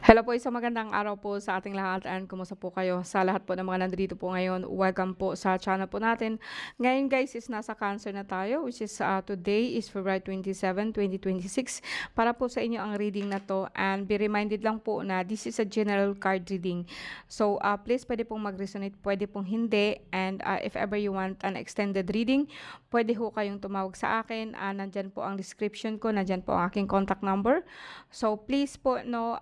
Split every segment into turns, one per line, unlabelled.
Hello po, isang magandang araw po sa ating lahat and kumusta po kayo? Sa lahat po ng mga nandito po ngayon, welcome po sa channel po natin. Ngayon guys is nasa Cancer na tayo, which is today is February 27, 2026. Para po sa inyo ang reading na to, and be reminded lang po na this is a general card reading. So please pwede pong mag-resonate, pwede pong hindi, and if ever you want an extended reading, pwede ho kayong tumawag sa akin. Nandyan po ang description ko, nandyan po ang aking contact number. So please po no,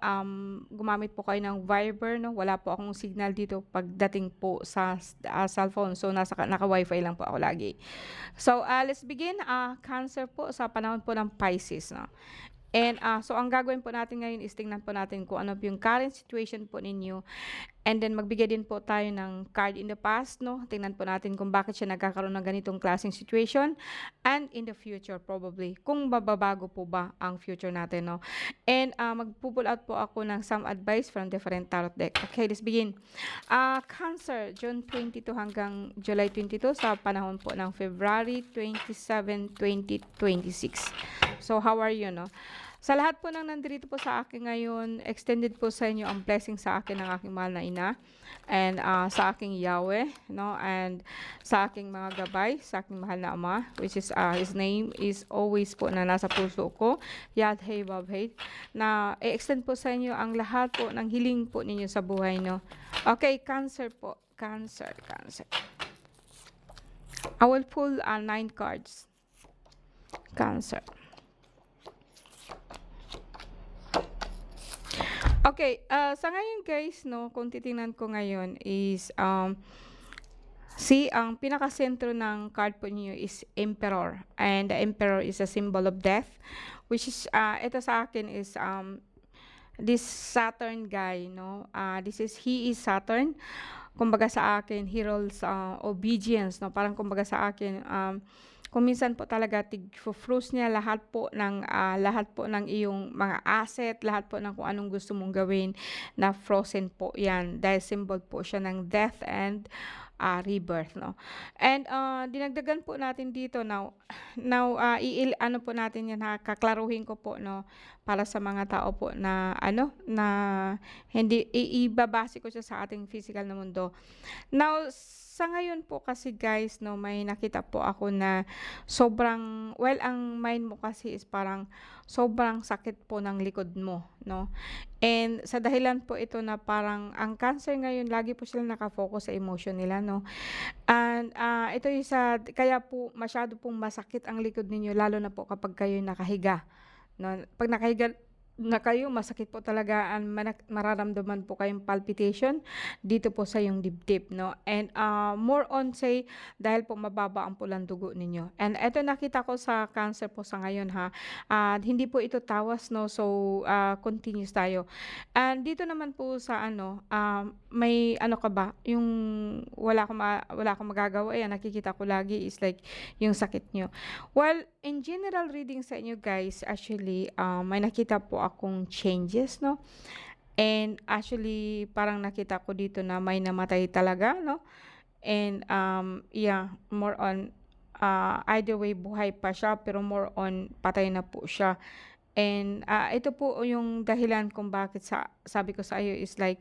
gumamit po kayo ng Viber no. Wala po akong signal dito pagdating po sa cellphone. So naka-wifi lang po ako lagi. So let's begin. Cancer po sa panahon po ng Pisces no. And so ang gagawin po natin ngayon is tingnan po natin kung ano po yung current situation po ninyo. And then magbigay din po tayo ng card in the past, no? Tingnan po natin kung bakit siya nagkakaroon ng ganitong klaseng situation. And in the future probably, kung mababago po ba ang future natin, no? And magpupull out po ako ng some advice from different tarot deck. Okay, let's begin. Cancer, June 22 hanggang July 22 sa panahon po ng February 27, 2026. So how are you, no? Sa lahat po ng nandito po sa akin ngayon, extended po sa inyo ang blessing sa akin ng aking mahal na ina and sa aking Yahweh, no? And sa aking mga gabay, sa aking mahal na ama, which is his name is always po na nasa puso ko, Yadhey Babhay, na i-extend po sa inyo ang lahat po ng hiling po ninyo sa buhay, no? Okay, Cancer po. Cancer. I will pull 9 cards. Cancer. Okay, sa ngayon guys, no, kung titingnan ko ngayon is, ang pinaka-sentro ng card po niyo is Emperor. And the Emperor is a symbol of death, which is, ito sa akin is, this Saturn guy, no, he is Saturn. Kumbaga sa akin, he rules obedience, no, parang kumbaga sa akin, kung minsan po talaga tig-fruits niya lahat po ng iyong mga asset, lahat po ng kung anong gusto mong gawin na frozen po yan. Dahil symbol po siya ng death and rebirth, no? And dinagdagan po natin dito now ano po natin yan ha, kaklaruhin ko po no para sa mga tao po na na hindi ibabase ko siya sa ating physical na mundo. Now, sa ngayon po kasi guys, no, may nakita po ako na sobrang, well, ang mind mo kasi is parang sobrang sakit po ng likod mo, no? And sa dahilan po ito na parang ang cancer ngayon, lagi po sila nakafocus sa emotion nila, no? And ito yung kaya po masyado pong masakit ang likod ninyo, lalo na po kapag kayo nakahiga, no? Pag nakahiga na kayo, masakit po talaga, mararamdaman po kayong palpitation dito po sa yung dibdib, no? And more on say, dahil po mababa ang pulang dugo ninyo. And eto nakita ko sa cancer po sa ngayon ha, hindi po ito tawas, no? So continuous tayo. And dito naman po sa may ano ka ba, yung wala akong magagawa, yan nakikita ko lagi is like yung sakit nyo. Well, in general reading sa inyo guys, actually, may nakita po akong changes, no? And actually, parang nakita ko dito na may namatay talaga, no? And yeah, more on, either way, buhay pa siya, pero more on, patay na po siya. And ito po yung dahilan kung bakit sabi ko sa iyo is like,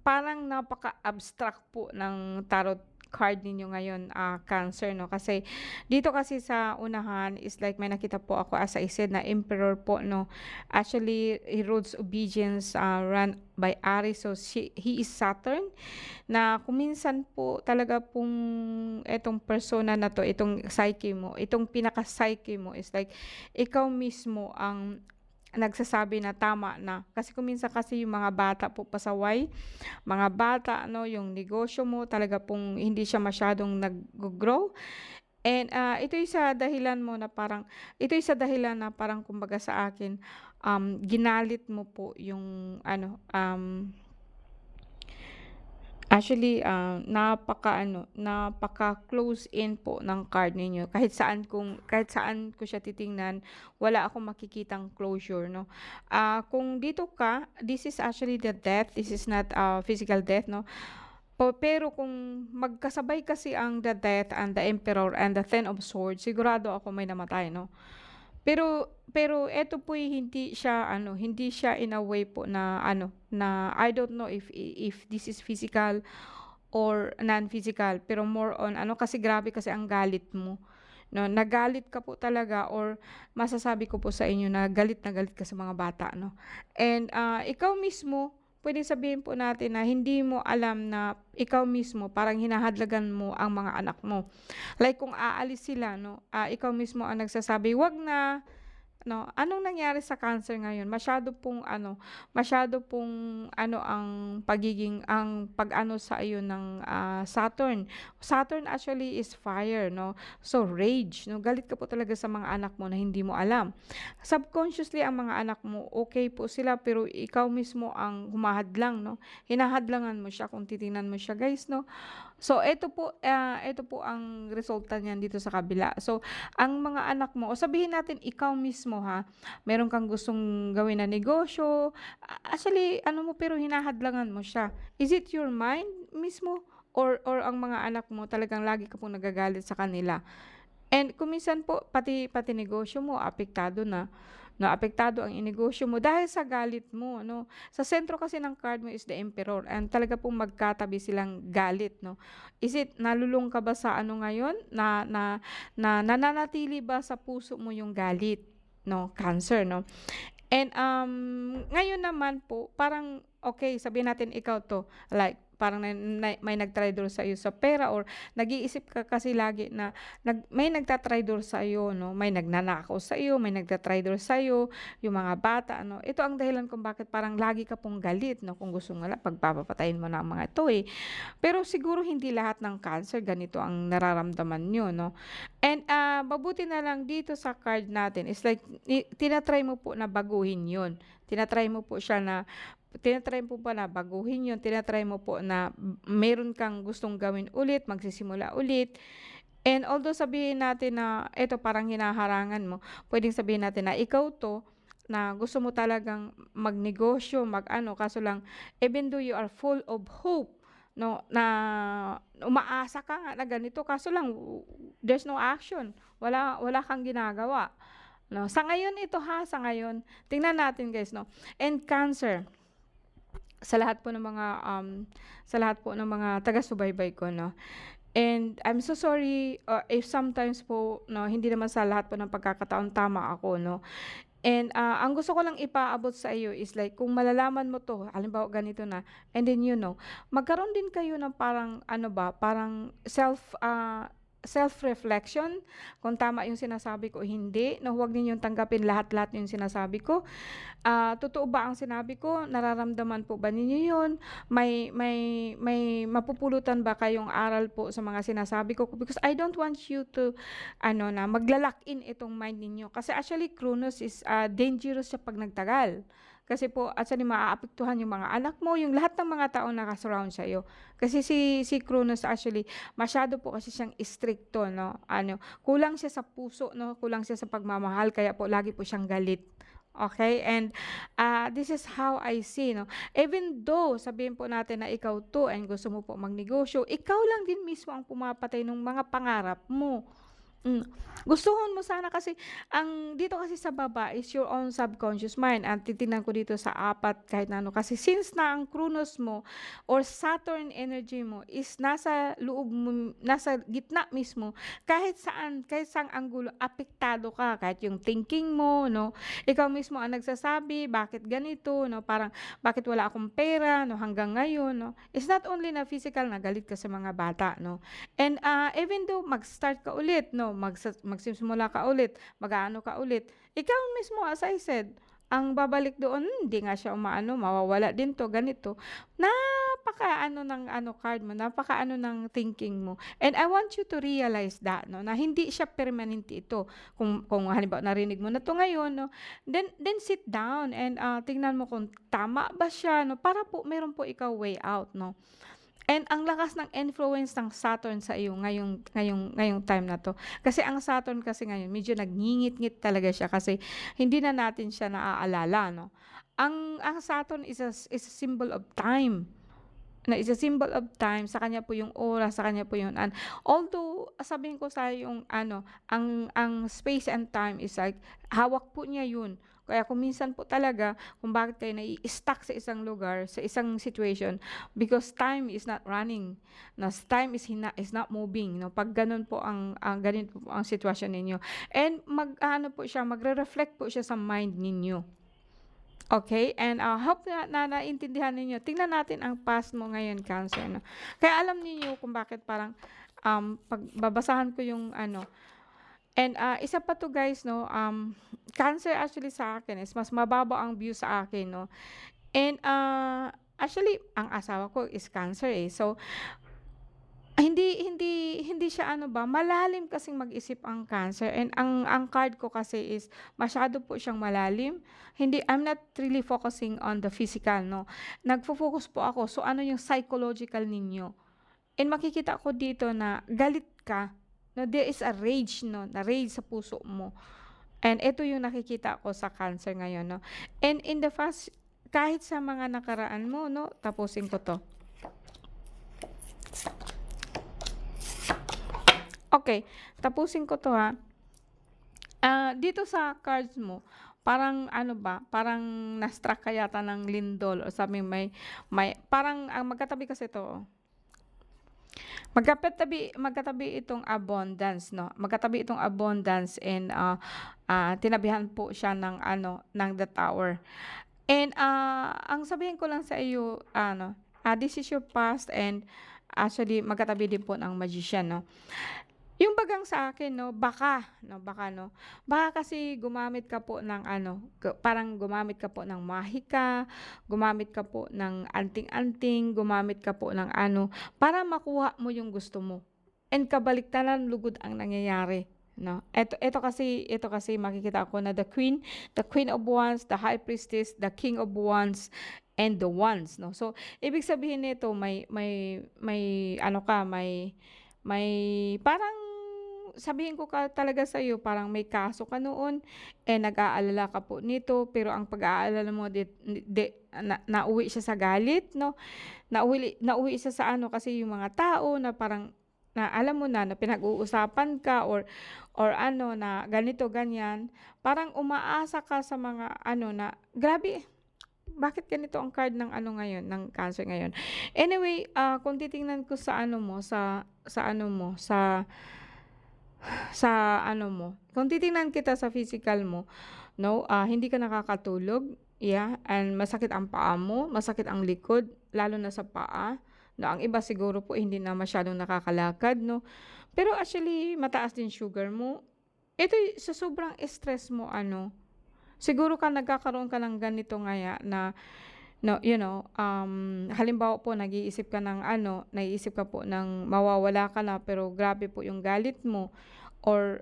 parang napaka-abstract po ng tarot card ninyo ngayon, Cancer, no? Kasi dito kasi sa unahan is like may nakita po ako, as I said, na Emperor po, no? Actually, he rules obedience, run by Aries. So he is Saturn, na kung minsan po talaga pong etong persona na to, itong psyche mo, itong pinaka-psyche mo is like ikaw mismo ang nagsasabi na tama na. Kasi kung minsan kasi yung mga bata po pasaway, mga bata, no, yung negosyo mo talaga pong hindi siya masyadong nag-grow. And ito yung sa dahilan na parang kumbaga sa akin, ginalit mo po yung actually, napaka-close in po ng card ninyo. Kahit saan ko siya titingnan, wala akong makikitang closure, no? Kung dito ka, this is actually the death. This is not physical death, no? Pero kung magkasabay kasi ang the death and the emperor and the ten of swords, sigurado ako may namatay, no? Pero eto po'y hindi siya ano, hindi siya in a way po na ano, na I don't know if this is physical or non-physical, pero more on ano kasi grabe kasi ang galit mo, 'no. Nagalit ka po talaga or masasabi ko po sa inyo na galit ka sa mga bata, 'no. And, ikaw mismo, puwedeng sabihin po natin na hindi mo alam na ikaw mismo parang hinahadlagan mo ang mga anak mo. Like kung aalis sila 'no, ikaw mismo ang nagsasabi, "Wag na." 'No, anong nangyari sa cancer ngayon masyado pong ano ang pag-ano sa iyo ng, Saturn. Saturn actually is fire 'no, so rage 'no, galit ka po talaga sa mga anak mo na hindi mo alam. Subconsciously ang mga anak mo okey po sila pero ikaw mismo ang humahadlang 'no, hinahadlangan mo siya kung titingnan mo siya guys 'no. So eto po ang resulta niyan dito sa kabila. So ang mga anak mo o sabihin natin ikaw mismo ha, meron kang gustong gawin na negosyo, actually ano mo pero hinahadlangan mo siya. Is it your mind mismo or ang mga anak mo talagang lagi ka pong nagagalit sa kanila? And kung minsan po pati negosyo mo apektado na. Naapektado ang inegosyo mo dahil sa galit mo 'no. Sa sentro kasi ng card mo is the Emperor and talaga pong magkatabi silang galit 'no. Is it nalulung ka ba sa ano ngayon na nananatili ba sa puso mo yung galit 'no, Cancer 'no? And, ngayon naman po parang okay sabihin natin ikaw 'to, like parang may nagtraidor sa'yo sa pera or nag-iisip ka kasi lagi na may nagtatraydor sa'yo 'no, may nagnanakaw sa'yo, may nagtatraydor sa'yo, yung mga bata ano. Ito ang dahilan kung bakit parang lagi ka pong galit 'no, kung gusto mo nga pagpapatayin mo na ang mga ito, eh. Pero siguro hindi lahat ng cancer ganito ang nararamdaman niyo 'no. And, mabuti na lang dito sa card natin is like mo po na baguhin 'yun. Tina-try mo po na baguhin 'yun, tina-try mo po na meron kang gustong gawin ulit, magsisimula ulit. And although sabihin natin na eto parang hinaharangan mo, puwedeng sabihin natin na ikaw 'to, na gusto mo talagang magnegosyo, mag-ano, kaso lang even though you are full of hope 'no, na umaasa ka nga na ganito kaso lang there's no action, wala wala kang ginagawa 'no. Sa ngayon ito ha, sa ngayon, tingnan natin guys 'no. And Cancer, sa lahat po ng mga, sa lahat po ng mga taga-subaybay ko 'no. And I'm so sorry, if sometimes po 'no, hindi naman sa lahat po ng pagkakataon tama ako 'no. And, ang gusto ko lang ipaabot sa iyo is like kung malalaman mo 'to, halimbawa ganito na, and then magkaroon din kayo ng parang ano ba, parang self-reflection kung tama yung sinasabi ko o hindi, na huwag ninyong tanggapin lahat-lahat yung sinasabi ko. Totoo ba ang sinabi ko? Nararamdaman po ba ninyo yun? May mapupulutan ba kayong aral po sa mga sinasabi ko? Because I don't want you to ano na magla-lock-in itong mind ninyo. Kasi actually Cronus is, dangerous siya 'pag nagtagal. Kasi po actually maaapektuhan yung mga anak mo, yung lahat ng mga taong naka-surround sa'yo. Kasi si Cronus actually masyado po kasi siyang istrikto 'no, ano, kulang siya sa puso 'no, kulang siya sa pagmamahal kaya po lagi po siyang galit. Okay, and, this is how I see 'no. Even though sabihin po natin na ikaw 'to and gusto mo po magnegosyo, ikaw lang din mismo ang pumapatay nung mga pangarap mo. Hmm, gustuhin mo sana kasi ang dito kasi sa baba is your own subconscious mind at titingnan ko dito sa apat kahit na ano kasi since na ang Chronos mo or Saturn energy mo is nasa loob mo, nasa gitna mismo, kahit saang anggulo apektado ka, kahit yung thinking mo 'no, ikaw mismo ang nagsasabi, "Bakit ganito?" 'no, parang, "Bakit wala akong pera 'no, hanggang ngayon?" 'no. It's not only na physical na galit ka sa mga bata 'no, and, even though mag-start ka ulit 'no, magsisimula ka ulit, mag-aano ka ulit, ikaw mismo as I said, ang babalik doon, hindi nga siya umaano, mawawala din 'to, ganito." Napakaano ng ano card mo, napakaano ng thinking mo. And I want you to realize that 'no, na hindi siya permanente ito. Kung halimbawa narinig mo na 'to ngayon 'no, then sit down and, tingnan mo kung tama ba siya 'no, para po meron po ikaw way out 'no. And ang lakas ng influence ng Saturn sa iyo ngayong time na 'to. Kasi ang Saturn kasi ngayon medyo nagngingit-ngit talaga siya kasi hindi na natin siya naaalala 'no. Ang Saturn is a symbol of time. na is a symbol of time, sa kanya po yung oras, sa kanya po yung although sabihin ko sa yung ano, ang space and time is like hawak po niya yun. Kaya kung minsan po talaga kung bakit kayo nai-stuck sa isang lugar, sa isang situation, because time is not running. No, time is not moving. No, pag ganun po ang ganun po ang sitwasyon ninyo. And mag-ano po siya, magre-reflect po siya sa mind ninyo. Okay, and hope na naintindihan ninyo. Tingnan natin ang past mo ngayon, Cancer, no? Kaya alam niyo kung bakit parang pag babasahan ko yung ano. And isa pa to guys, no, Cancer actually sa akin is mas mababa ang view sa akin, no. And actually ang asawa ko is Cancer eh. So hindi hindi hindi siya ano ba, malalim kasing mag-isip ang Cancer, and ang card ko kasi is masyado po siyang malalim. Hindi, I'm not really focusing on the physical, no. Nagfo-focus po ako, so ano yung psychological ninyo. And makikita ko dito na galit ka, no, there is a rage, no, na rage sa puso mo. And ito yung nakikita ko sa Cancer ngayon, no. And in the past, kahit sa mga nakaraan mo, no, tapusin ko 'to. Okay, tapusin ko 'to, ha. Dito sa cards mo, parang ano ba, parang na-struck ka yata ng lindol or sabi may parang ang magkatabi kasi 'to, oh. Magkatabi itong abundance, no? Magkatabi itong abundance, and tinabihan po siya ng ano, ng the tower. And ang sabihin ko lang sa iyo, ano, this is your past, and actually magkatabi din po ng magician, no? Yung bagang sa akin, no, baka, no, baka kasi gumamit ka po ng ano, parang gumamit ka po ng mahika, gumamit ka po ng anting-anting, gumamit ka po ng ano, para makuha mo yung gusto mo. And kabaliktaran, lugod ang nangyayari. No, ito kasi makikita ko na the Queen of Wands, the High Priestess, the King of Wands, and the Wands. No, so ibig sabihin nito may ano ka, may parang sabihin ko talaga sa iyo, parang may kaso ka noon, eh nag-aalala ka po nito, pero ang pag-aalala mo nauwi siya sa galit, no? Nauwi siya sa ano, kasi yung mga tao na parang na alam mo na pinag-uusapan ka, or ano na ganito ganyan, parang umaasa ka sa mga ano na grabe, bakit ganito ang card ng ano ngayon, ng Cancer ngayon. Anyway, kung titingnan ko sa ano mo, sa ano mo, sa ano mo, kung titingnan kita sa physical mo, no, hindi ka nakakatulog, yeah, and masakit ang paa mo, masakit ang likod, lalo na sa paa. No, ang iba siguro po hindi na masyadong nakakalakad, no. Pero actually mataas din sugar mo. Ito sa sobrang stress mo, ano, siguro nagkakaroon ka ng ganito ngaya na, no, you know, halimbawa po nag-iisip ka ng ano, naiisip ka po ng mawawala ka na, pero grabe po yung galit mo, or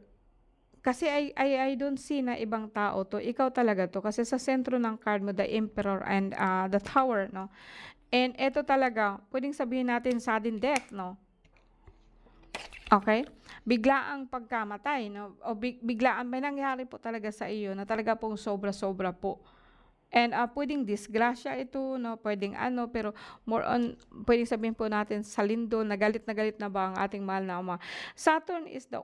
kasi I don't see na ibang tao 'to, ikaw talaga 'to, kasi sa sentro ng card mo, the Emperor and the Tower, no. And eto talaga, puwedeng sabihin natin sudden death, no. Okay, biglaang pagkamatay, no, o biglaan may nangyari po talaga sa iyo na talaga pong sobra-sobra po. And puwedeng disgrasya ito, no, puwedeng ano, pero more on puwedeng sabihin po natin sa lindol, na galit na ba ang ating mahal na ama. Saturn is the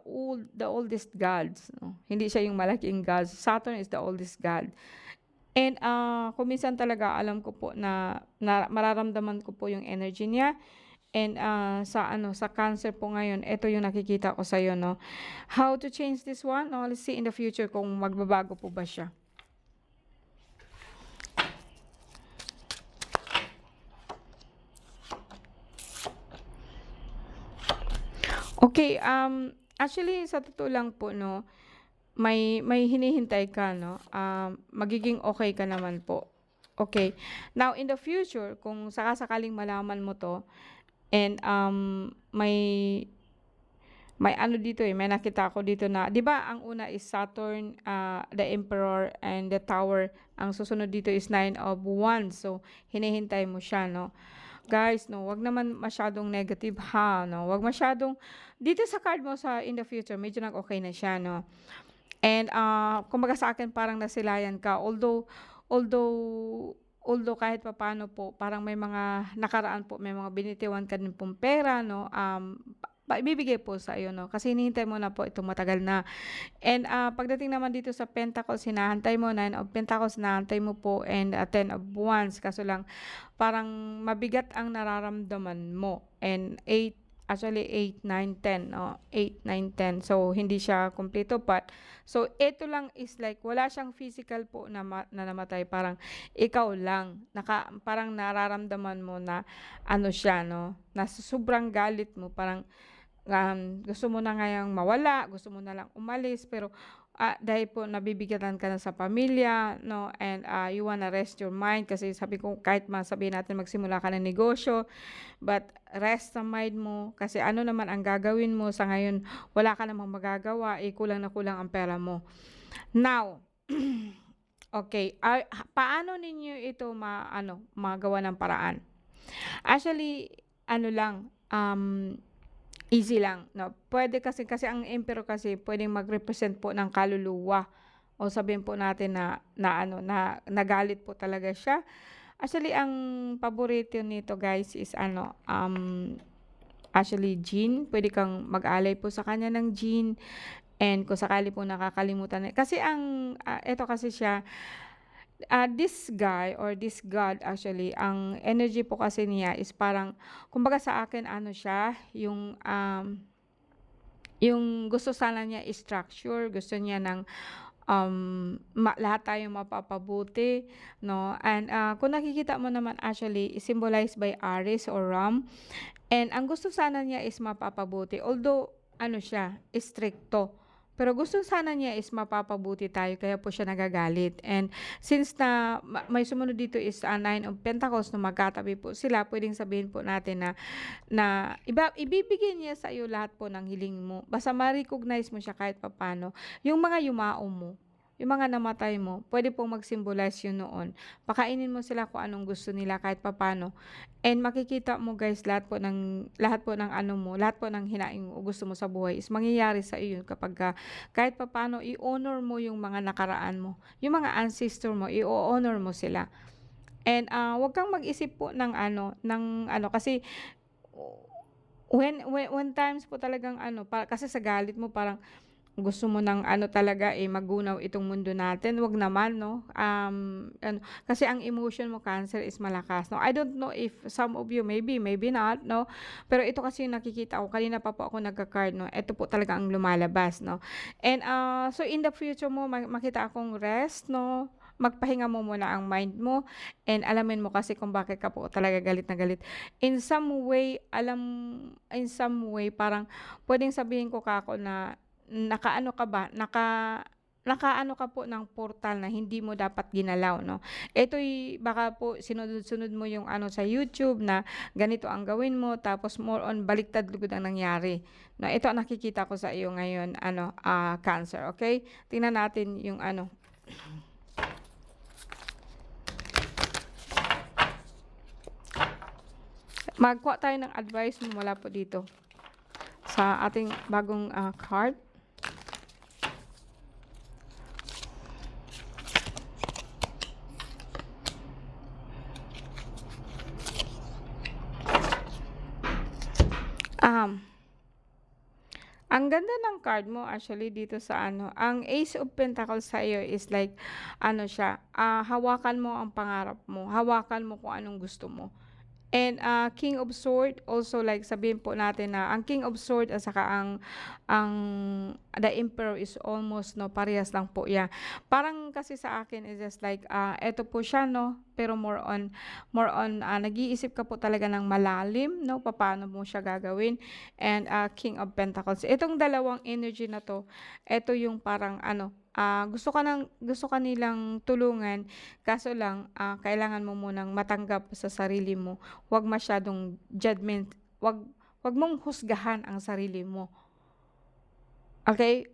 oldest gods, no, hindi siya yung malaking gods. Saturn is the oldest god. And kung minsan talaga alam ko po na mararamdaman ko po yung energy niya. And sa ano, sa Cancer po ngayon, ito yung nakikita ko sa'yo, no. How to change this one? No, let's see in the future kung magbabago po ba siya. Okay, actually sa totoo lang po, no, may hinihintay ka, no, magiging okay ka naman po. Okay. Now in the future, kung saka-sakaling malaman mo 'to, and may ano dito, eh, may nakita ako dito na 'di ba ang una is Saturn, the Emperor and the Tower. Ang susunod dito is Nine of Wands. So hinihintay mo siya, no. Guys, no, wag naman masyadong negative, ha, no. Wag masyadong dito sa card mo sa in the future, medyo nag-okay na siya, no. And kumbaga sa akin parang nasilayan ka, although although kahit papaano po parang may mga nakaraan po, may mga binitiwan ka din pong pera 'no, ibibigay po sa iyo 'no, kasi hinihintay mo na po itong matagal na. And, pagdating naman dito sa Pentacles, hinahantay mo, Nine of Pentacles, hinahantay mo po, and, Ten of Wands. Kaso lang, parang mabigat ang nararamdaman mo. And actually 8, 9, 10, no? 8, 9, 10. So, hindi siya kumpleto, but, so, ito lang is like, wala siyang physical po na namatay. Parang, ikaw lang. Parang nararamdaman mo na, ano siya, no? Na sobrang galit mo. Parang, gusto mo na ngayang mawala, gusto mo na lang umalis, pero dahil po nabibigatan ka na sa pamilya, no, and you wanna rest your mind, kasi sabi ko kahit sabihin natin magsimula ka ng negosyo, but rest ang mind mo, kasi ano naman ang gagawin mo sa ngayon, wala ka namang magagawa, kulang na kulang ang pera mo. Now, okay, paano ninyo ito magawa ng paraan? Actually, ano lang, easy lang 'no. Puwede kasi ang emperor kasi puwedeng mag-represent po ng kaluluwa, o sabihin po natin na nagalit po talaga siya. Actually, ang paborito nito guys is actually gin. Puwede kang mag-alay po sa kanya ng gin, and kung sakali po nakakalimutan kasi eto kasi siya, this guy or this god, actually, ang energy po kasi niya is parang, kumbaga sa akin ano siya, yung gusto sana niya is structure, gusto niya ng lahat tayo mapapabuti, no? And kung nakikita mo naman, actually symbolized by Aries or Ram, and ang gusto sana niya is mapapabuti, although ano siya, stricto. Pero gusto sana niya is mapapabuti tayo, kaya po siya nagagalit. And since na may sumunod dito is Nine of Pentacles, no, magkatabi po sila, pwedeng sabihin po natin na ibibigay niya sa iyo lahat po ng hiling mo. Basta ma-recognize mo siya kahit papano. Yung mga yumao mo, yung mga namatay mo, pwede pong mag-symbolize yun noon. Pakainin mo sila kung anong gusto nila kahit papano. And makikita mo guys, lahat po ng ano mo, lahat po ng hinaing mo, gusto mo sa buhay is mangyayari sa iyo kapag kahit papano i-honor mo yung mga nakaraan mo. Yung mga ancestor mo, i-honor mo sila. And wag kang mag-isip po ng kasi when times po talagang kasi sa galit mo parang gusto mo ng talaga, magunaw itong mundo natin, wag naman 'no. Kasi ang emotion mo, Cancer, is malakas 'no. I don't know if some of you, maybe, maybe not 'no. Pero ito kasi yung nakikita ko, kanina pa po ako nagka-card 'no. Ito po talaga ang lumalabas 'no. And so in the future mo makita akong rest 'no. Magpahinga mo muna ang mind mo, and alamin mo kasi kung bakit ka po talaga galit na galit. In some way parang puwedeng sabihin ko kako na nakaano ka ba, nakaano ka po ng portal na hindi mo dapat ginalaw 'no. Ito'y baka po sinunod-sunod mo yung sa YouTube na ganito ang gawin mo, tapos more on baliktad lugod ang nangyari 'no. Ito ang nakikita ko sa iyo ngayon Cancer, okay? Tingnan natin yung magkuha tayo ng advice mula po dito sa ating bagong card. Ang ganda ng card mo actually dito sa ang Ace of Pentacles sa iyo is like siya, hawakan mo ang pangarap mo, hawakan mo kung anong gusto mo. And King of Sword, also like sabihin po natin na ang King of Sword at saka ang the Emperor is almost parehas lang po yan. Parang kasi sa akin is just like eto po siya no, pero more on nag-iisip ka po talaga ng malalim no, paano mo siya gagawin. And King of Pentacles, itong dalawang energy na to, eto yung parang gusto ka nilang tulungan, kaso lang kailangan mo munang matanggap sa sarili mo. Huwag masyadong judgment, wag mong husgahan ang sarili mo. Okay?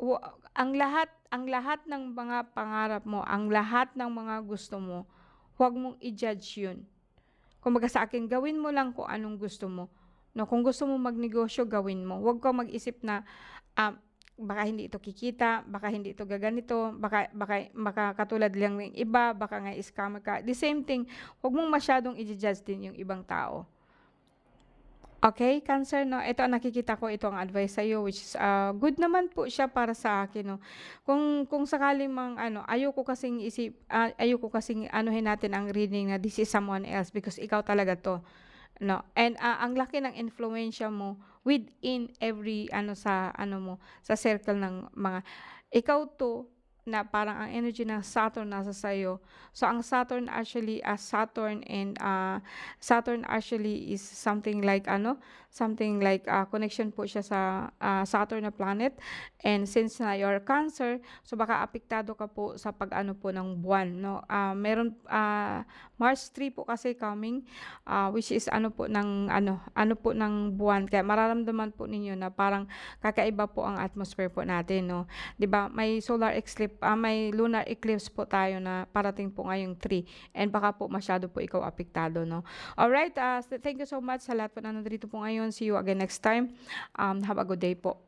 Ang lahat ng mga pangarap mo, ang lahat ng mga gusto mo, huwag mong i-judge 'yun. Kumbaga sa akin, gawin mo lang kung anong gusto mo. No, kung gusto mo magnegosyo, gawin mo. Huwag kang mag-isip na baka hindi ito kikita, baka hindi ito gaganito, baka katulad lang ng iba, baka nga scammer ka. The same thing, huwag mong masyadong i-judge din yung ibang tao. Okay, Cancer, no? Ito ang nakikita ko, ito ang advice sa iyo, which is good naman po siya para sa akin, no? Kung sakaling mang ano, ayoko kasing anuhin natin ang reading na this is someone else because ikaw talaga to, no? And ang laki ng influensya mo within every ano sa ano mo, sa circle ng mga ikaw to na parang ang energy ng Saturn nasa sa'yo. So, ang Saturn actually, Saturn actually is something like connection po siya sa Saturn na planet. And since na you're Cancer, so baka apektado ka po sa pag-ano po ng buwan, no? March 3 po kasi coming, which is ano po ng buwan. Kaya mararamdaman po ninyo na parang kakaiba po ang atmosphere po natin, no? 'Di ba? May lunar eclipse po tayo na parating po ngayong 3 and baka po masyado po ikaw apektado, no? Alright, thank you so much sa lahat po na nandito po ngayon. See you again next time. Have a good day po.